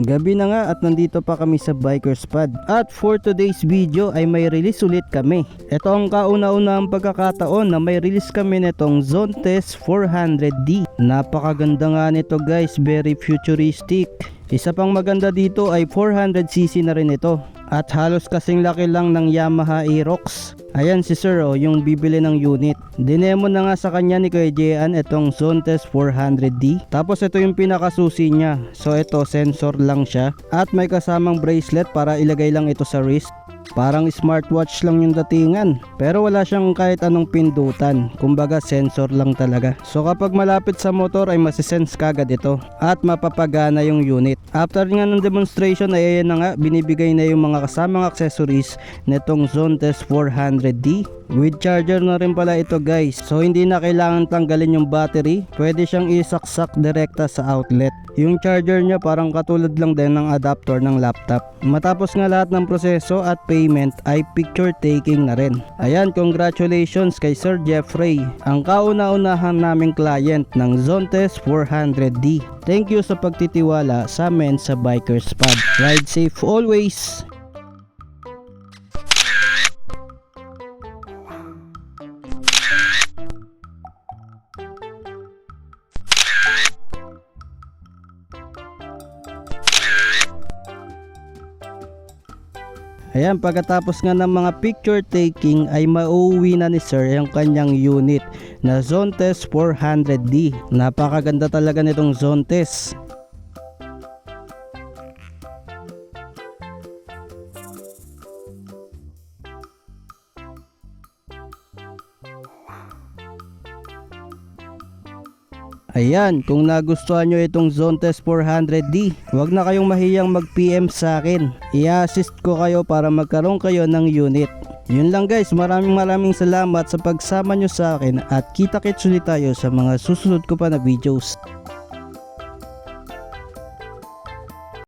Gabi na nga at nandito pa kami sa Bikers Pad. At for today's video ay may release ulit kami. Ito ang kauna-unahang pagkakataon na may release kami nitong Zontes 400D. Napakaganda nga nito guys, very futuristic. Isa pang maganda dito ay 400cc na rin ito. At halos kasing laki lang ng Yamaha Aerox. Ayan si Sir yung bibili ng unit. Dinemo na nga sa kanya ni Kuya Jean itong Zontes 400D. Tapos ito yung pinakasusi niya. So ito sensor lang siya. At may kasamang bracelet para ilagay lang ito sa wrist. Parang smartwatch lang yung datingan. Pero wala siyang kahit anong pindutan. Kumbaga sensor lang talaga. So kapag malapit sa motor ay masisense kagad ito. At mapapagana yung unit. After nga ng demonstration ay ayan na nga, binibigay na yung mga kasamang accessories nitong Zontes 400D. With charger na rin pala ito guys. So hindi na kailangan tanggalin yung battery. Pwede siyang isaksak direkta sa outlet. Yung charger niya parang katulad lang din ng adapter ng laptop. Matapos nga lahat ng proseso at payment ay picture taking na rin. Ayan, congratulations kay Sir Jeffrey, ang kauna-unahan naming client ng Zontes 400D. Thank you sa pagtitiwala sa amin sa Bikers Pad. Ride safe always! Ayan, pagkatapos nga ng mga picture taking ay mauuwi na ni Sir yung kanyang unit na Zontes 400D. Napakaganda talaga nitong Zontes. Ayan, kung nagustuhan nyo itong Zontes 400D, huwag na kayong mahiyang mag-PM sa akin. I-assist ko kayo para magkaroon kayo ng unit. Yun lang guys, maraming salamat sa pagsama nyo sa akin at kita-kits ulit tayo sa mga susunod ko pa na videos.